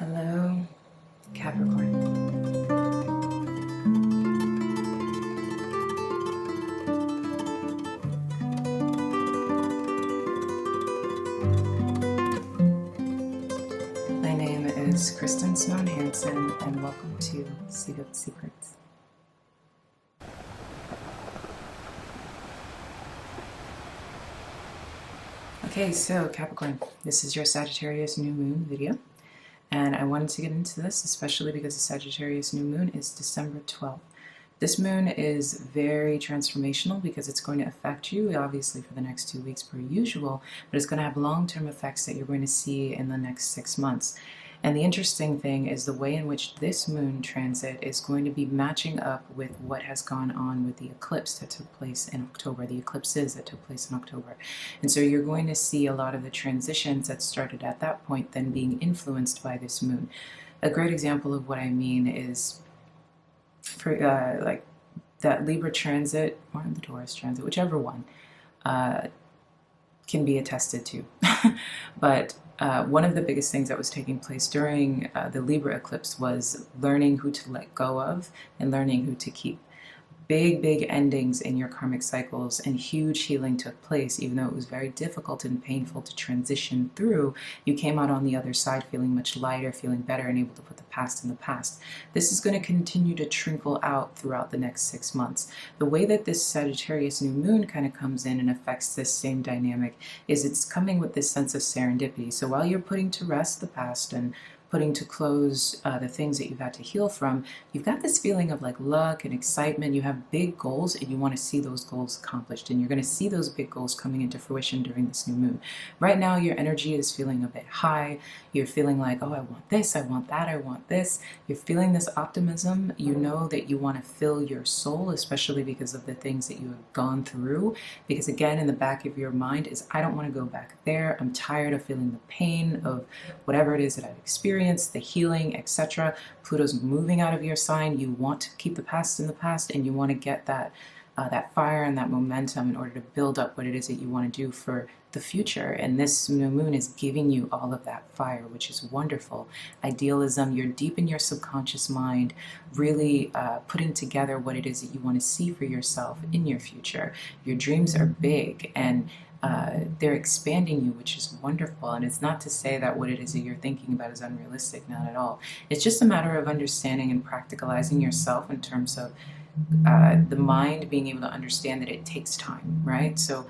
Hello, Capricorn. My name is Kristen Sloan Hansen, and welcome to Secrets. Okay, so Capricorn, this is your Sagittarius New Moon video. And I wanted to get into this, especially because the Sagittarius New Moon is December 12th. This moon is very transformational because it's going to affect you, obviously, for the next 2 weeks per usual, but it's going to have long-term effects that you're going to see in the next 6 months. And the interesting thing is the way in which this moon transit is going to be matching up with what has gone on with the eclipse that took place in October, the eclipses that took place in October. And so you're going to see a lot of the transitions that started at that point then being influenced by this moon. A great example of what I mean is for like that Libra transit or the Taurus transit, whichever one, can be attested to. But one of the biggest things that was taking place during the Libra eclipse was learning who to let go of and learning who to keep. Big endings in your karmic cycles, and huge healing took place. Even though it was very difficult and painful to transition through, you came out on the other side feeling much lighter, feeling better, and able to put the past in the past. This is going to continue to trickle out throughout the next 6 months. The way that this Sagittarius New Moon kind of comes in and affects this same dynamic is it's coming with this sense of serendipity. So while you're putting to rest the past and putting to close the things that you've had to heal from, you've got this feeling of like luck and excitement. You have big goals and you want to see those goals accomplished, and you're going to see those big goals coming into fruition during this new moon. Right now your energy is feeling a bit high. You're feeling like, oh, I want this, I want that, I want this. You're feeling this optimism. You know that you want to fill your soul, especially because of the things that you have gone through. Because again, in the back of your mind is, I don't want to go back there. I'm tired of feeling the pain of whatever it is that I've experienced, the healing, etc. Pluto's moving out of your sign. You want to keep the past in the past, and you want to get that fire and that momentum in order to build up what it is that you want to do for the future. And this new moon is giving you all of that fire, which is wonderful. Idealism, you're deep in your subconscious mind, really putting together what it is that you want to see for yourself in your future. Your dreams are big, and they're expanding you, which is wonderful. And it's not to say that what it is that you're thinking about is unrealistic, not at all. It's just a matter of understanding and practicalizing yourself in terms of the mind being able to understand that it takes time, right? So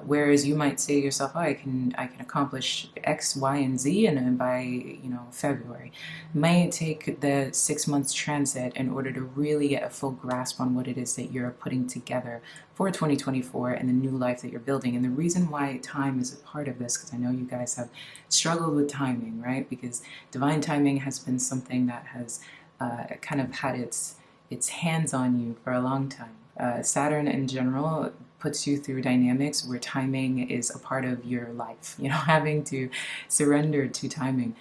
whereas you might say to yourself, oh, I can accomplish X, Y, and Z, and by February, it might take the 6 months transit in order to really get a full grasp on what it is that you're putting together for 2024 and the new life that you're building. And the reason why time is a part of this, because I know you guys have struggled with timing, right? Because divine timing has been something that has kind of had its hands on you for a long time. Saturn in general puts you through dynamics where timing is a part of your life, having to surrender to timing.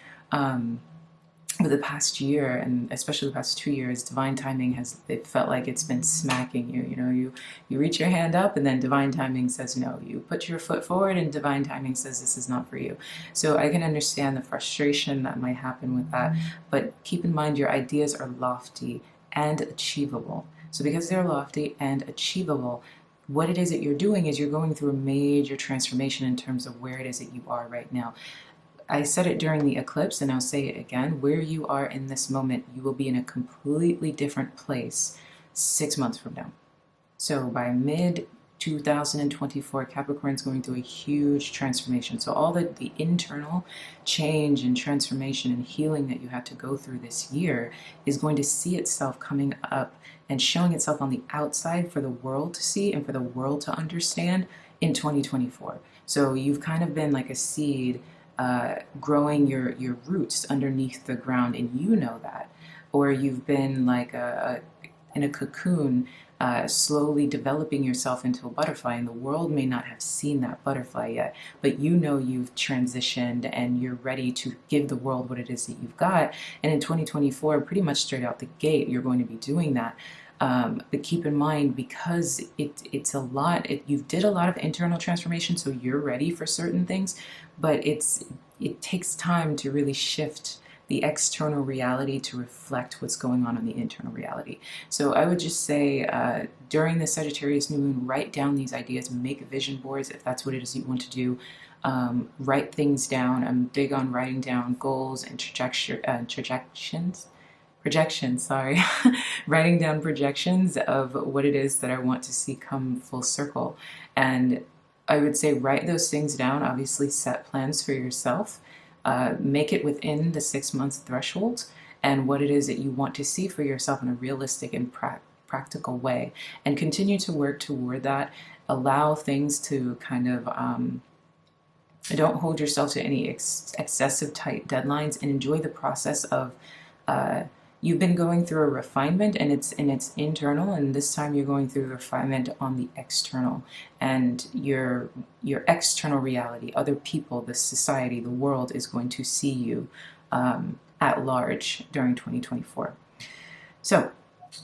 For the past year, and especially the past 2 years, divine timing it felt like it's been smacking you. You reach your hand up, and then divine timing says no. You put your foot forward, and divine timing says this is not for you. So I can understand the frustration that might happen with that, but keep in mind your ideas are lofty and achievable. So because they're lofty and achievable, what it is that you're doing is you're going through a major transformation in terms of where it is that you are right now. I said it during the eclipse, and I'll say it again. Where you are in this moment, you will be in a completely different place 6 months from now. So by mid-2024, Capricorn is going through a huge transformation. So all the internal change and transformation and healing that you had to go through this year is going to see itself coming up and showing itself on the outside for the world to see and for the world to understand in 2024. So you've kind of been like a seed growing your roots underneath the ground, and you know that. Or you've been like in a cocoon, slowly developing yourself into a butterfly, and the world may not have seen that butterfly yet, but you've transitioned and you're ready to give the world what it is that you've got. And in 2024, pretty much straight out the gate, you're going to be doing that. But keep in mind, because it's a lot, you did a lot of internal transformation, so you're ready for certain things, but it takes time to really shift the external reality to reflect what's going on in the internal reality. So I would just say during the Sagittarius new moon, write down these ideas, make vision boards if that's what it is you want to do. Write things down. I'm big on writing down goals and projections, sorry, writing down projections of what it is that I want to see come full circle. And I would say write those things down, obviously set plans for yourself, make it within the 6 months threshold and what it is that you want to see for yourself in a realistic and practical way, and continue to work toward that. Allow things to kind of don't hold yourself to any excessive tight deadlines, and enjoy the process of you've been going through a refinement, and it's internal, and this time you're going through the refinement on the external, and your external reality, other people, the society, the world is going to see you at large during 2024. So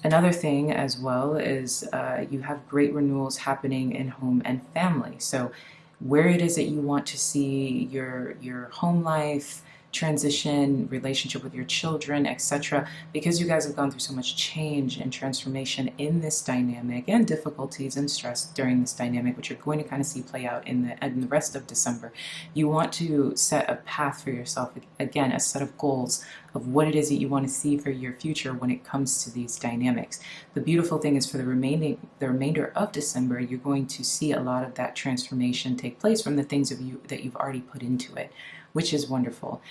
another thing as well is you have great renewals happening in home and family. So where it is that you want to see your home life transition, relationship with your children, etc. Because you guys have gone through so much change and transformation in this dynamic, and difficulties and stress during this dynamic, which you're going to kind of see play out in the rest of December. You want to set a path for yourself, again, a set of goals of what it is that you want to see for your future when it comes to these dynamics. The beautiful thing is for the remainder of December, you're going to see a lot of that transformation take place from the things that you've already put into it, which is wonderful.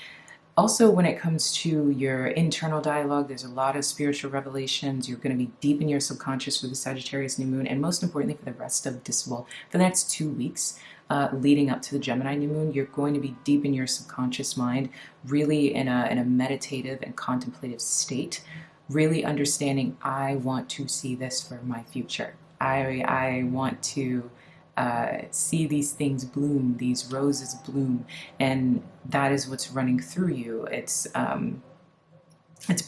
Also, when it comes to your internal dialogue, there's a lot of spiritual revelations. You're going to be deep in your subconscious for the Sagittarius new moon, and most importantly for the rest of this, well, for the next 2 weeks leading up to the Gemini new moon, you're going to be deep in your subconscious mind, really in a meditative and contemplative state, really understanding, I want to see this for my future. I want to see these things bloom, these roses bloom, and that is what's running through you. It's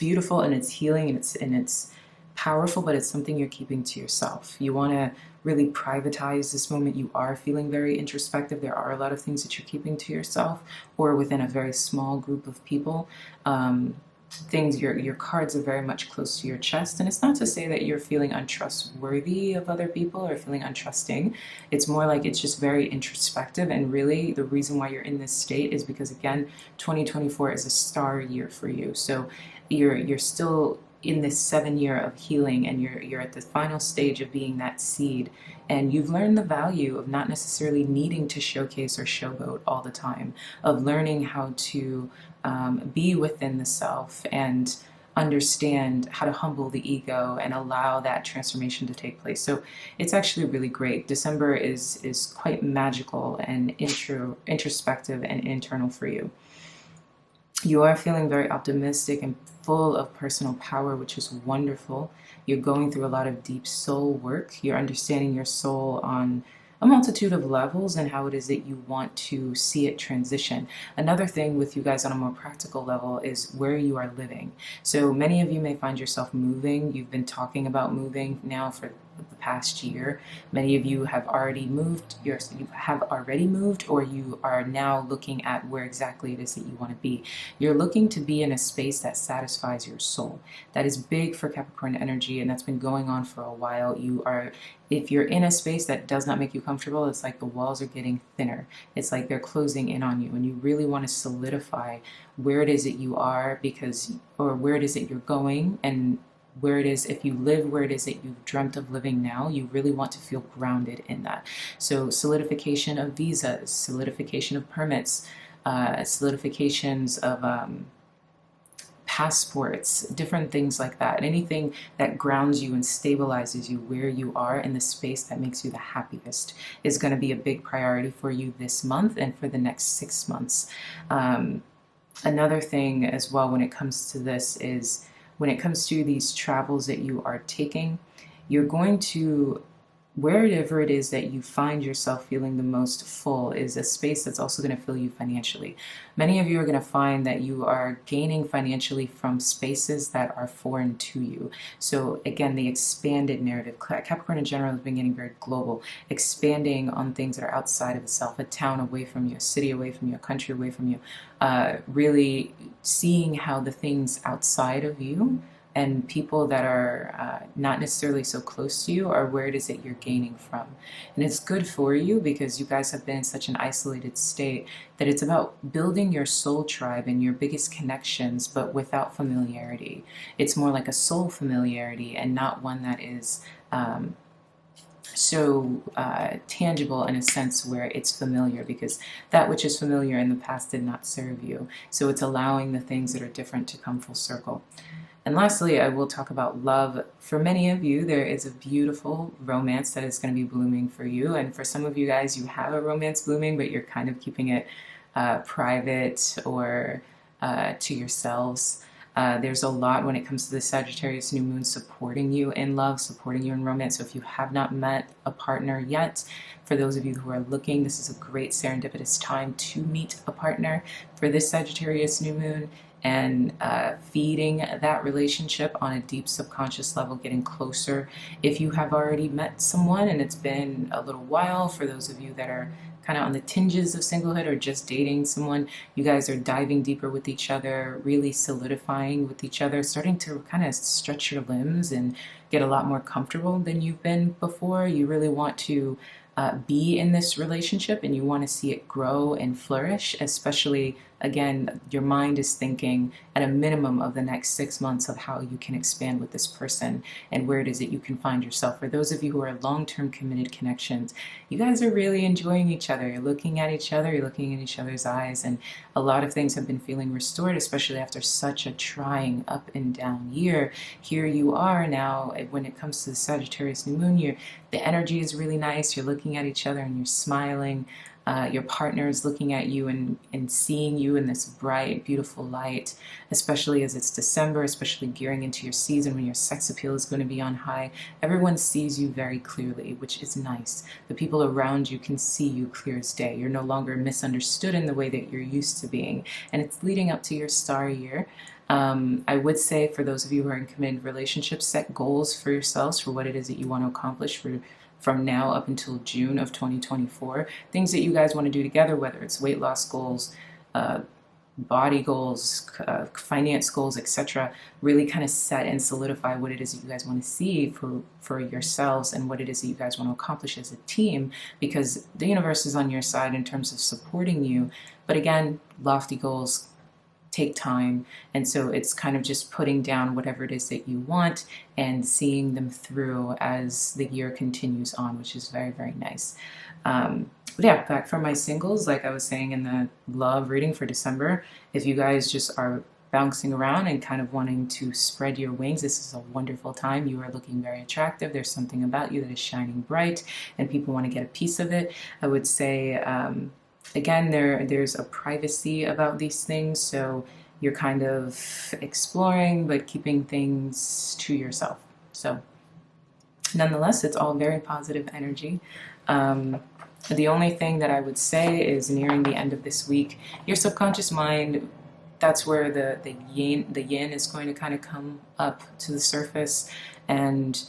beautiful, and it's healing, and it's powerful, but it's something you're keeping to yourself. You want to really privatize this moment. You are feeling very introspective. There are a lot of things that you're keeping to yourself or within a very small group of people. Your cards are very much close to your chest, and it's not to say that you're feeling untrustworthy of other people or feeling untrusting. It's more like it's just very introspective, and really the reason why you're in this state is because, again, 2024 is a star year for you. So you're still in this 7 year of healing, and you're at the final stage of being that seed, and you've learned the value of not necessarily needing to showcase or showboat all the time, of learning how to be within the self and understand how to humble the ego and allow that transformation to take place. So it's actually really great. December is quite magical and introspective and internal for you. You are feeling very optimistic and full of personal power, which is wonderful. You're going through a lot of deep soul work. You're understanding your soul on a multitude of levels and how it is that you want to see it transition. Another thing with you guys on a more practical level is where you are living. So many of you may find yourself moving. You've been talking about moving now for the past year. Many of you have already moved, or you are now looking at where exactly it is that you want to be. You're looking to be in a space that satisfies your soul. That is big for Capricorn energy, and that's been going on for a while. If you're in a space that does not make you comfortable, it's like the walls are getting thinner. It's like they're closing in on you, and you really want to solidify where it is that you are, or where it is that you're going, and where it is, if you live where it is that you've dreamt of living now, you really want to feel grounded in that. So solidification of visas, solidification of permits, solidifications of passports, different things like that. Anything that grounds you and stabilizes you where you are in the space that makes you the happiest is going to be a big priority for you this month and for the next 6 months. Another thing as well when it comes to this is, when it comes to these travels that you are taking, you're going to wherever it is that you find yourself feeling the most full is a space that's also going to fill you financially. Many of you are going to find that you are gaining financially from spaces that are foreign to you. So again, the expanded narrative. Capricorn in general has been getting very global, expanding on things that are outside of itself, a town away from you, a city away from you, a country away from you, really seeing how the things outside of you and people that are not necessarily so close to you are where it is that you're gaining from. And it's good for you because you guys have been in such an isolated state that it's about building your soul tribe and your biggest connections, but without familiarity. It's more like a soul familiarity and not one that is so tangible in a sense where it's familiar, because that which is familiar in the past did not serve you. So it's allowing the things that are different to come full circle. And lastly, I will talk about love. For many of you, there is a beautiful romance that is going to be blooming for you. And for some of you guys, you have a romance blooming, but you're kind of keeping it private or to yourselves. There's a lot when it comes to the Sagittarius New Moon supporting you in love, supporting you in romance. So if you have not met a partner yet, for those of you who are looking, this is a great serendipitous time to meet a partner for this Sagittarius New Moon, and feeding that relationship on a deep subconscious level, getting closer. If you have already met someone and it's been a little while, for those of you that are kind of on the tinges of singlehood or just dating someone, you guys are diving deeper with each other, really solidifying with each other, starting to kind of stretch your limbs and get a lot more comfortable than you've been before. You really want to be in this relationship and you want to see it grow and flourish, especially, again, your mind is thinking at a minimum of the next 6 months of how you can expand with this person and where it is that you can find yourself. For those of you who are long-term committed connections, you guys are really enjoying each other. You're looking at each other, you're looking in each other's eyes, and a lot of things have been feeling restored, especially after such a trying up and down year. Here you are now, when it comes to the Sagittarius New Moon year, the energy is really nice. You're looking at each other and you're smiling. Your partner is looking at you and seeing you in this bright, beautiful light, especially as it's December, especially gearing into your season when your sex appeal is going to be on high. Everyone sees you very clearly, which is nice. The people around you can see you clear as day. You're no longer misunderstood in the way that you're used to being. And it's leading up to your star year. I would say for those of you who are in committed relationships, set goals for yourselves for what it is that you want to accomplish from now up until June of 2024. Things that you guys want to do together, whether it's weight loss goals, body goals, finance goals, etc. Really kind of set and solidify what it is that you guys want to see for yourselves and what it is that you guys want to accomplish as a team, because the universe is on your side in terms of supporting you. But again, lofty goals take time, and so it's kind of just putting down whatever it is that you want and seeing them through as the year continues on, which is very, very nice. But yeah, back for my singles, like I was saying in the love reading for December, if you guys just are bouncing around and kind of wanting to spread your wings, this is a wonderful time. You are looking very attractive. There's something about you that is shining bright and people want to get a piece of it. I would say again, there's a privacy about these things, so you're kind of exploring but keeping things to yourself. So nonetheless, it's all very positive energy. The only thing that I would say is, nearing the end of this week, your subconscious mind, that's where the yin is going to kind of come up to the surface. And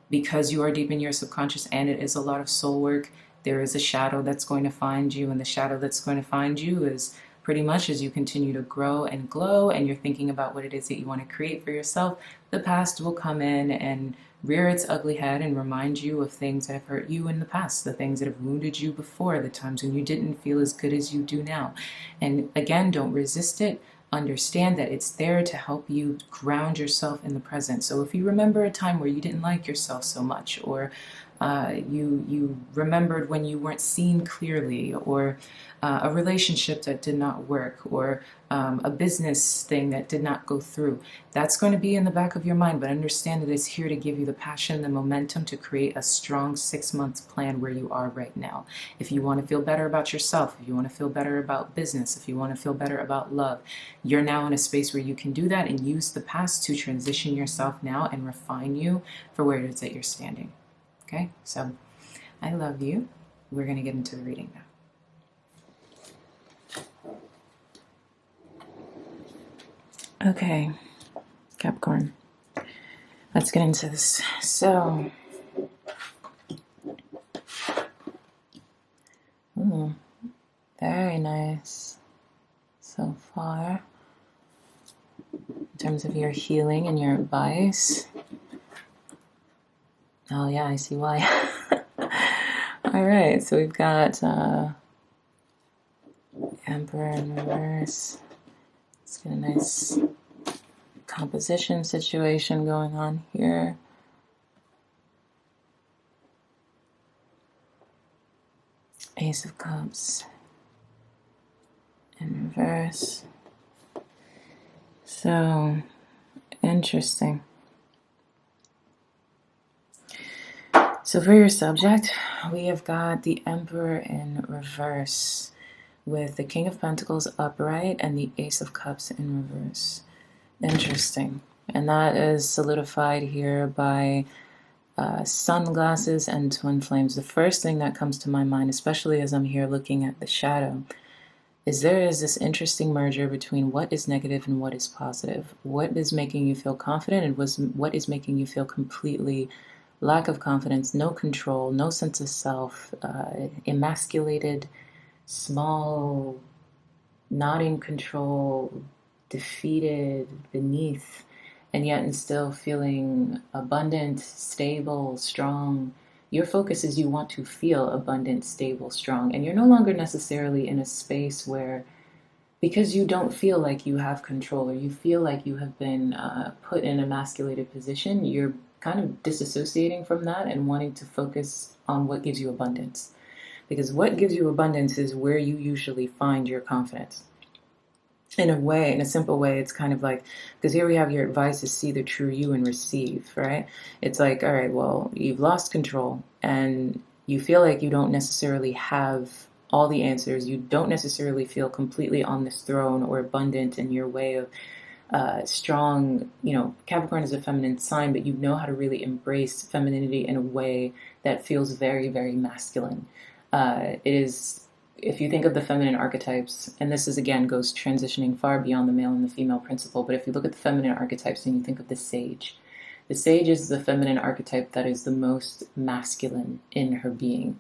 because you are deep in your subconscious and it is a lot of soul work, there is a shadow that's going to find you, and the shadow that's going to find you is pretty much as you continue to grow and glow and you're thinking about what it is that you want to create for yourself, the past will come in and rear its ugly head and remind you of things that have hurt you in the past, the things that have wounded you before, the times when you didn't feel as good as you do now. And again, don't resist it. Understand that it's there to help you ground yourself in the present. So if you remember a time where you didn't like yourself so much, or you remembered when you weren't seen clearly, or a relationship that did not work, or a business thing that did not go through, that's going to be in the back of your mind. But understand that it's here to give you the passion, the momentum to create a strong 6 months plan where you are right now. If you want to feel better about yourself, if you want to feel better about business, if you want to feel better about love, you're now in a space where you can do that and use the past to transition yourself now and refine you for where it is that you're standing. Okay, so I love you. We're going to get into the reading now. Okay, Capricorn. Let's get into this. So, very nice so far in terms of your healing and your advice. Oh yeah, I see why. All right, so we've got Emperor in reverse. Let's get a nice composition situation going on here. Ace of Cups in reverse. So, interesting. So for your subject, we have got the Emperor in reverse with the King of Pentacles upright and the Ace of Cups in reverse. Interesting. And that is solidified here by sunglasses and twin flames. The first thing that comes to my mind, especially as I'm here looking at the shadow, is there is this interesting merger between what is negative and what is positive. What is making you feel confident and what is making you feel completely lack of confidence, no control, no sense of self, emasculated, small, not in control, defeated, beneath, and yet and still feeling abundant, stable, strong. Your focus is you want to feel abundant, stable, strong, and you're no longer necessarily in a space where, because you don't feel like you have control or you feel like you have been put in an emasculated position, you're kind of disassociating from that and wanting to focus on what gives you abundance. Because what gives you abundance is where you usually find your confidence. In a way, in a simple way, it's kind of like, because here we have your advice is see the true you and receive, right? It's like, all right, well, you've lost control and you feel like you don't necessarily have all the answers. You don't necessarily feel completely on this throne or abundant in your way of strong. Capricorn is a feminine sign, but you know how to really embrace femininity in a way that feels very, very masculine. It is, if you think of the feminine archetypes, and this is again goes transitioning far beyond the male and the female principle, but if you look at the feminine archetypes and you think of the sage is the feminine archetype that is the most masculine in her being.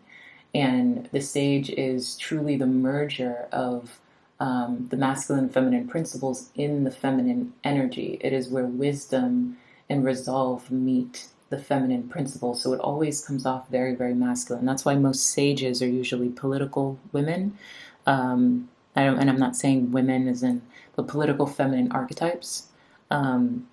And the sage is truly the merger of the masculine and feminine principles in the feminine energy. It is where wisdom and resolve meet the feminine principles. So it always comes off very, very masculine. That's why most sages are usually political women. And I'm not saying women as in the political feminine archetypes. And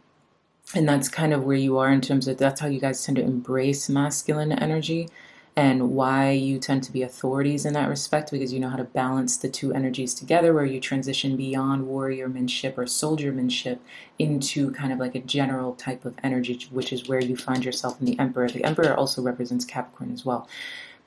that's kind of where you are in terms of, that's how you guys tend to embrace masculine energy and why you tend to be authorities in that respect, because you know how to balance the two energies together, where you transition beyond warriormanship or soldiermanship into kind of like a general type of energy, which is where you find yourself in the Emperor. The Emperor also represents Capricorn as well.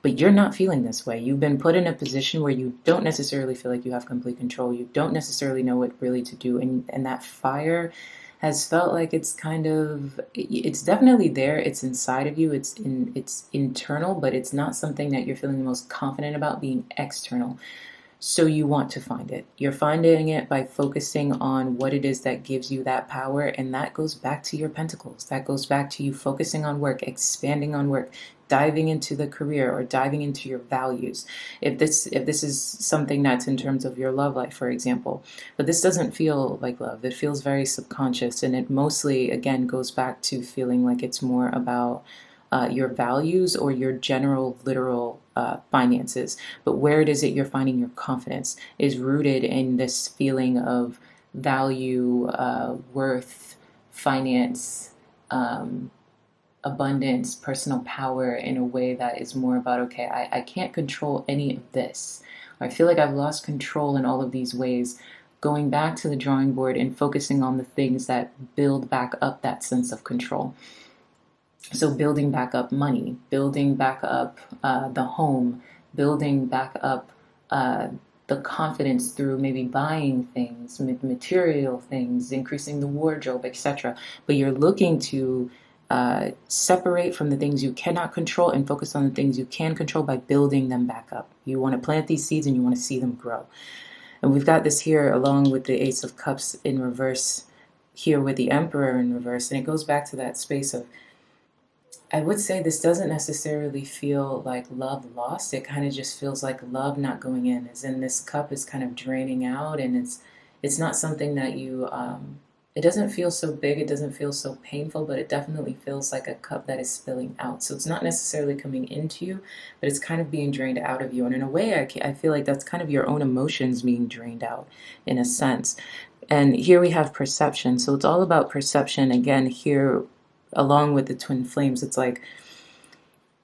But you're not feeling this way. You've been put in a position where you don't necessarily feel like you have complete control. You don't necessarily know what really to do. And that fire has felt like it's definitely there. It's inside of you. It's internal, but it's not something that you're feeling the most confident about being external. So you want to find it. You're finding it by focusing on what it is that gives you that power. And that goes back to your pentacles. That goes back to you focusing on work, expanding on work, diving into the career or diving into your values. If this is something that's in terms of your love life, for example, but this doesn't feel like love. It feels very subconscious. And it mostly, again, goes back to feeling like it's more about your values or your general literal finances. But where it is that you're finding your confidence is rooted in this feeling of value, worth, finance, abundance, personal power, in a way that is more about, okay, I can't control any of this. I feel like I've lost control in all of these ways. Going back to the drawing board and focusing on the things that build back up that sense of control. So building back up money, building back up the home, building back up the confidence through maybe buying things, material things, increasing the wardrobe, etc. But you're looking to separate from the things you cannot control and focus on the things you can control by building them back up. You want to plant these seeds and you want to see them grow. And we've got this here along with the Ace of Cups in reverse, here with the Emperor in reverse. And it goes back to that space of, I would say this doesn't necessarily feel like love lost. It kind of just feels like love not going in. As in, this cup is kind of draining out, and it's not something that you it doesn't feel so big, it doesn't feel so painful, but it definitely feels like a cup that is spilling out. So it's not necessarily coming into you, but it's kind of being drained out of you. And in a way, I feel like that's kind of your own emotions being drained out in a sense. And here we have perception. So it's all about perception. Again, here, along with the twin flames, it's like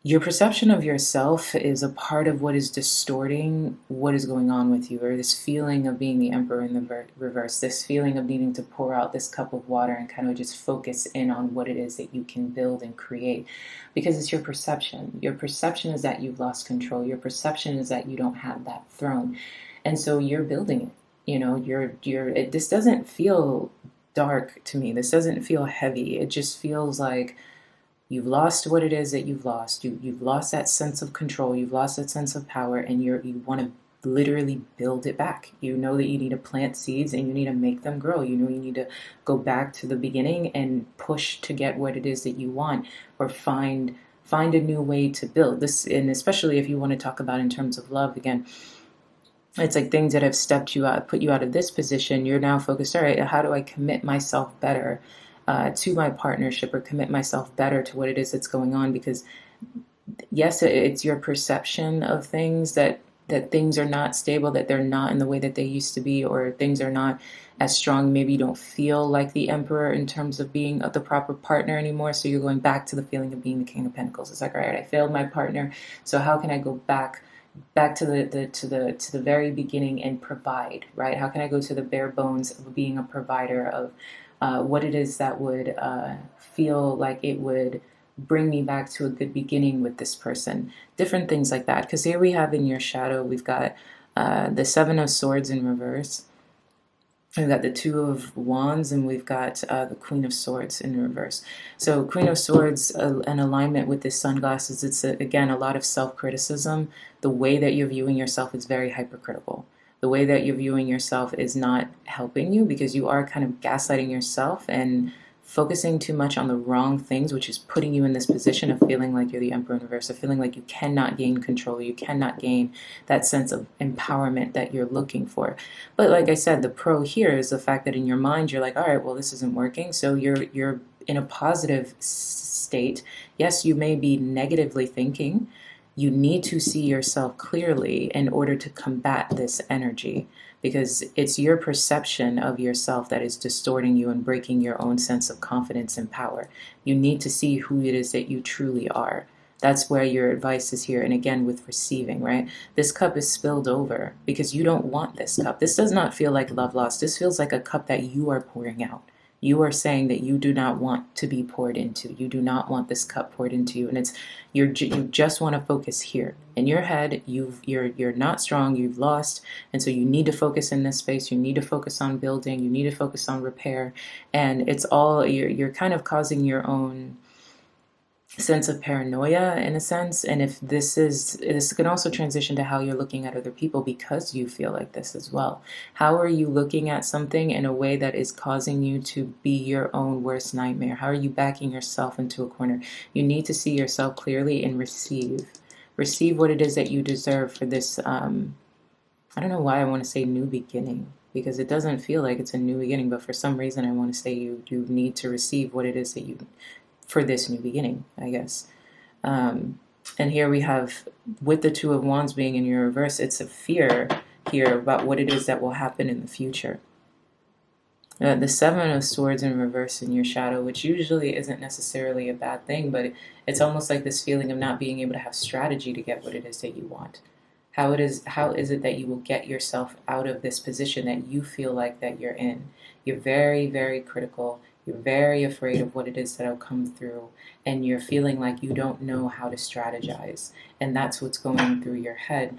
your perception of yourself is a part of what is distorting what is going on with you, or this feeling of being the Emperor in the reverse, this feeling of needing to pour out this cup of water and kind of just focus in on what it is that you can build and create, because it's your perception. Your perception is that you've lost control. Your perception is that you don't have that throne, and so you're building it. You know, this doesn't feel dark to me. This doesn't feel heavy. It just feels like you've lost what it is that you've lost. You've lost that sense of control. You've lost that sense of power, and you want to literally build it back. You know that you need to plant seeds and you need to make them grow. You know you need to go back to the beginning and push to get what it is that you want, or find a new way to build this. And especially if you want to talk about in terms of love, again, it's like things that have stepped you out, put you out of this position. You're now focused, all right, how do I commit myself better to my partnership, or commit myself better to what it is that's going on? Because yes, it's your perception of things that things are not stable, that they're not in the way that they used to be, or things are not as strong. Maybe you don't feel like the Emperor in terms of being the proper partner anymore. So you're going back to the feeling of being the King of Pentacles. It's like, all right, I failed my partner. So how can I go back to the very beginning and provide, right? How can I go to the bare bones of being a provider of what it is that would feel like it would bring me back to a good beginning with this person? Different things like that. Because here we have in your shadow, we've got the Seven of Swords in reverse. We've got the Two of Wands, and we've got the Queen of Swords in reverse. So Queen of Swords, an alignment with the sunglasses, it's, again, a lot of self-criticism. The way that you're viewing yourself is very hypercritical. The way that you're viewing yourself is not helping you, because you are kind of gaslighting yourself and focusing too much on the wrong things, which is putting you in this position of feeling like you're the Emperor in reverse, of feeling like you cannot gain control, you cannot gain that sense of empowerment that you're looking for. But like I said, the pro here is the fact that in your mind you're like, all right, well, this isn't working, so you're in a positive state. Yes, you may be negatively thinking. You need to see yourself clearly in order to combat this energy, because it's your perception of yourself that is distorting you and breaking your own sense of confidence and power. You need to see who it is that you truly are. That's where your advice is here. And again, with receiving, right? This cup is spilled over because you don't want this cup. This does not feel like love lost. This feels like a cup that you are pouring out. You are saying that you do not want to be poured into. You do not want this cup poured into you, and it's you just want to focus here in your head. You're not strong. You've lost, and so you need to focus in this space. You need to focus on building. You need to focus on repair, and it's all you're kind of causing your own sense of paranoia in a sense. And if this can also transition to how you're looking at other people, because you feel like this as well. How are you looking at something in a way that is causing you to be your own worst nightmare? How are you backing yourself into a corner? You need to see yourself clearly and receive what it is that you deserve for this I don't know why I want to say new beginning, because it doesn't feel like it's a new beginning, but for some reason I want to say you need to receive what it is that you for this new beginning, I guess. And here we have, with the Two of Wands being in your reverse, it's a fear here about what it is that will happen in the future. The Seven of Swords in reverse in your shadow, which usually isn't necessarily a bad thing, but it's almost like this feeling of not being able to have strategy to get what it is that you want. How is it that you will get yourself out of this position that you feel like that you're in? You're very, very critical. You're very afraid of what it is that'll come through, and you're feeling like you don't know how to strategize, and that's what's going through your head.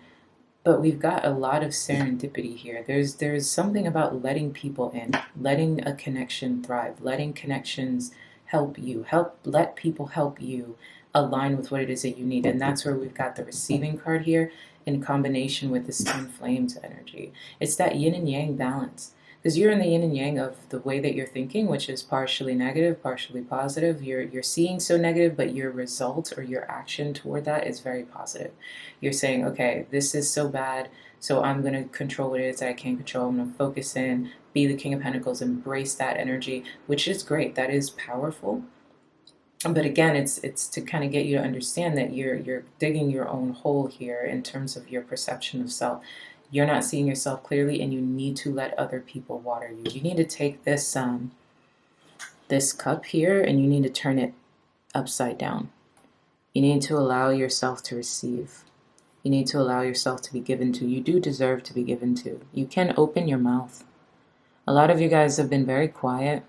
But we've got a lot of serendipity here. There's something about letting people in, letting a connection thrive, letting connections help you, let people help you align with what it is that you need. And that's where we've got the receiving card here in combination with this twin flames energy. It's that yin and yang balance. Because you're in the yin and yang of the way that you're thinking, which is partially negative, partially positive. You're seeing so negative, but your result or your action toward that is very positive. You're saying, okay, this is so bad, so I'm going to control what it is that I can control. I'm going to focus in, be the King of Pentacles, embrace that energy, which is great. That is powerful. But again, it's to kind of get you to understand that you're digging your own hole here in terms of your perception of self. You're not seeing yourself clearly, and you need to let other people water you. You need to take this this cup here, and you need to turn it upside down. You need to allow yourself to receive. You need to allow yourself to be given to. You do deserve to be given to. You can open your mouth. A lot of you guys have been very quiet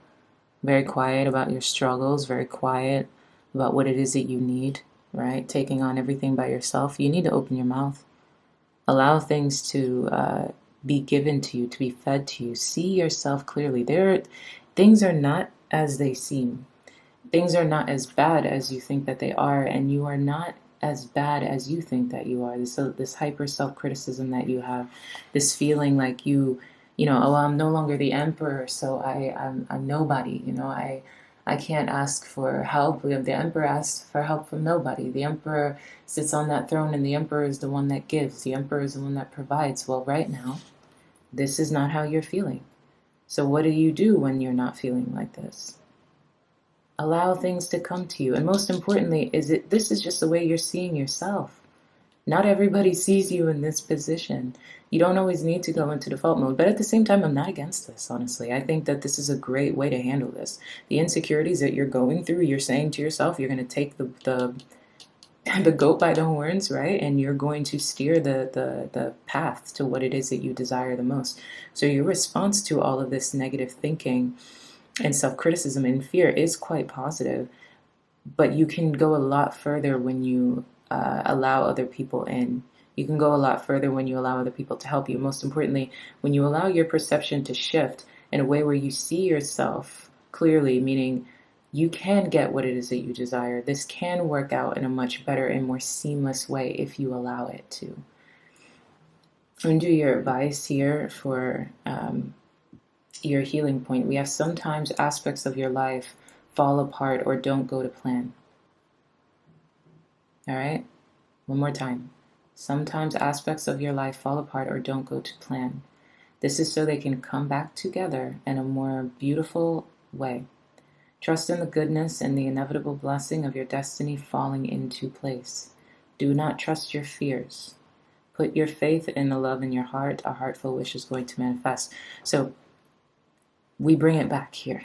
about your struggles, very quiet about what it is that you need, right? Taking on everything by yourself. You need to open your mouth. Allow things to be given to you, to be fed to you. See yourself clearly. Things are not as they seem. Things are not as bad as you think that they are, and you are not as bad as you think that you are. This hyper self-criticism that you have, this feeling like you know, oh, I'm no longer the emperor, so I'm nobody. You know, I can't ask for help. The emperor asks for help from nobody. The emperor sits on that throne, and the emperor is the one that gives. The emperor is the one that provides. Well, right now, this is not how you're feeling. So what do you do when you're not feeling like this? Allow things to come to you. And most importantly, this is just the way you're seeing yourself. Not everybody sees you in this position. You don't always need to go into default mode, but at the same time, I'm not against this, honestly. I think that this is a great way to handle this. The insecurities that you're going through, you're saying to yourself, you're going to take the goat by the horns, right? And you're going to steer the path to what it is that you desire the most. So your response to all of this negative thinking and self-criticism and fear is quite positive, but you can go a lot further when you allow other people in. You can go a lot further when you allow other people to help you. Most importantly, when you allow your perception to shift in a way where you see yourself clearly, meaning you can get what it is that you desire. This can work out in a much better and more seamless way if you allow it to. I'm going to do your advice here for your healing point. We have sometimes aspects of your life fall apart or don't go to plan. All right? One more time. Sometimes aspects of your life fall apart or don't go to plan. This is so they can come back together in a more beautiful way. Trust in the goodness and the inevitable blessing of your destiny falling into place. Do not trust your fears. Put your faith in the love in your heart. A heartful wish is going to manifest. So we bring it back here.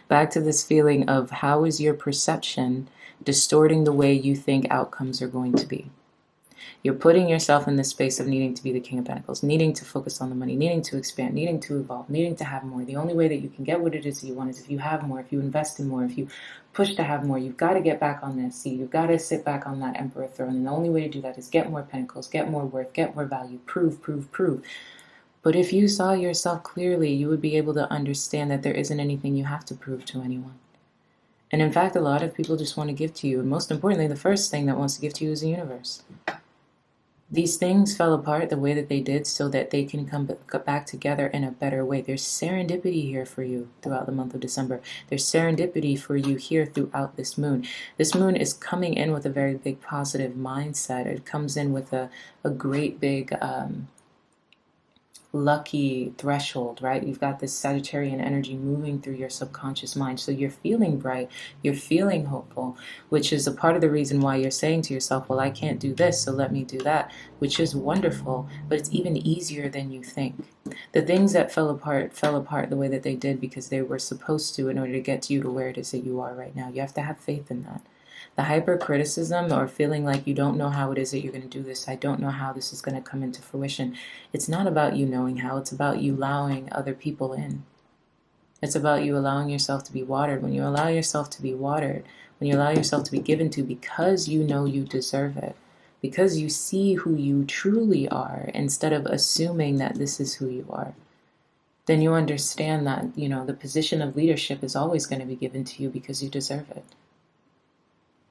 Back to this feeling of how is your perception distorting the way you think outcomes are going to be. You're putting yourself in this space of needing to be the King of Pentacles, needing to focus on the money, needing to expand, needing to evolve, needing to have more. The only way that you can get what it is that you want is if you have more, if you invest in more, if you push to have more. You've got to get back on that seat. You've got to sit back on that Emperor throne. And the only way to do that is get more pentacles, get more worth, get more value, prove, prove, prove. But if you saw yourself clearly, you would be able to understand that there isn't anything you have to prove to anyone. And in fact, a lot of people just want to give to you. And most importantly, the first thing that wants to give to you is the universe. These things fell apart the way that they did so that they can come back together in a better way. There's serendipity here for you throughout the month of December. There's serendipity for you here throughout this moon. This moon is coming in with a very big positive mindset. It comes in with a great big lucky threshold, right? You've got this Sagittarian energy moving through your subconscious mind. So you're feeling bright, you're feeling hopeful, which is a part of the reason why you're saying to yourself, well, I can't do this, so let me do that, which is wonderful, but it's even easier than you think. The things that fell apart the way that they did because they were supposed to in order to get you to where it is that you are right now. You have to have faith in that. The hyper-criticism or feeling like you don't know how it is that you're going to do this, I don't know how this is going to come into fruition. It's not about you knowing how, it's about you allowing other people in. It's about you allowing yourself to be watered. When you allow yourself to be watered, when you allow yourself to be given to because you know you deserve it, because you see who you truly are instead of assuming that this is who you are. then you understand that, the position of leadership is always going to be given to you because you deserve it.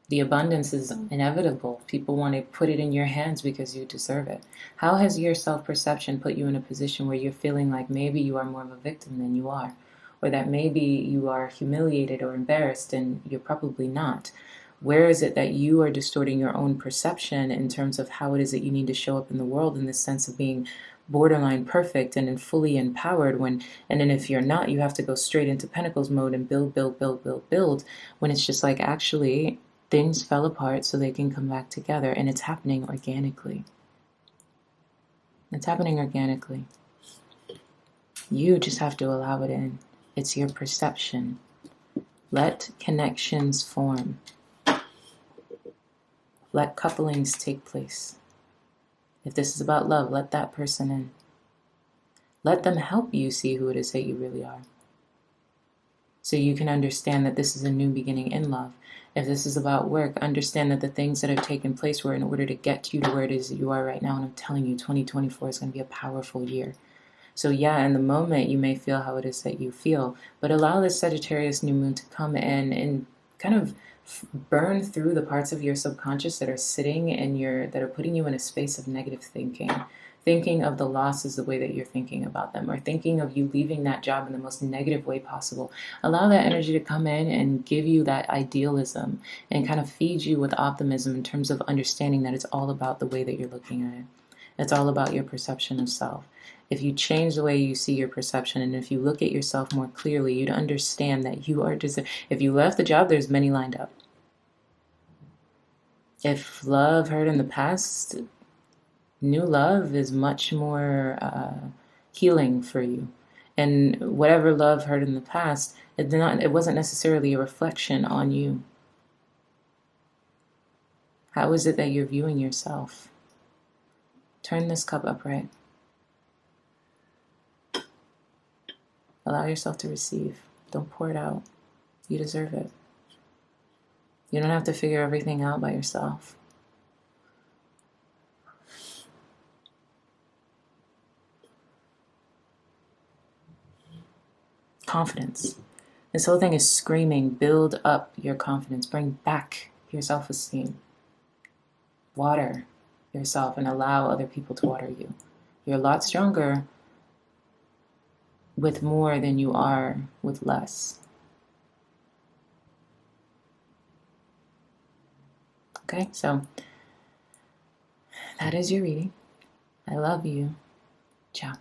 The abundance is inevitable. People want to put it in your hands because you deserve it. How has your self-perception put you in a position where you're feeling like maybe you are more of a victim than you are? Or that maybe you are humiliated or embarrassed and you're probably not? Where is it that you are distorting your own perception in terms of how it is that you need to show up in the world in this sense of being borderline perfect and fully empowered and then if you're not, you have to go straight into Pentacles mode and build, build, build, build, build, when it's just like, actually, things fell apart so they can come back together, and it's happening organically. It's happening organically. You just have to allow it in. It's your perception. Let connections form. Let couplings take place. If this is about love, let that person in. Let them help you see who it is that you really are. So you can understand that this is a new beginning in love. If this is about work, understand that the things that have taken place were in order to get you to where it is that you are right now. And I'm telling you, 2024 is going to be a powerful year. So yeah, in the moment, you may feel how it is that you feel, but allow this Sagittarius new moon to come in and kind of burn through the parts of your subconscious that are sitting in that are putting you in a space of negative thinking of the loss as the way that you're thinking about them, or thinking of you leaving that job in the most negative way possible. Allow that energy to come in and give you that idealism and kind of feed you with optimism in terms of understanding that it's all about the way that you're looking at it. It's all about your perception of self. If you change the way you see your perception, and if you look at yourself more clearly, you'd understand that you are if you left the job, there's many lined up. If love hurt in the past, new love is much more healing for you. And whatever love hurt in the past, it wasn't necessarily a reflection on you. How is it that you're viewing yourself? Turn this cup upright. Allow yourself to receive. Don't pour it out. You deserve it. You don't have to figure everything out by yourself. Confidence. This whole thing is screaming, build up your confidence. Bring back your self-esteem. Water yourself and allow other people to water you. You're a lot stronger with more than you are with less. Okay, so that is your reading. I love you. Ciao.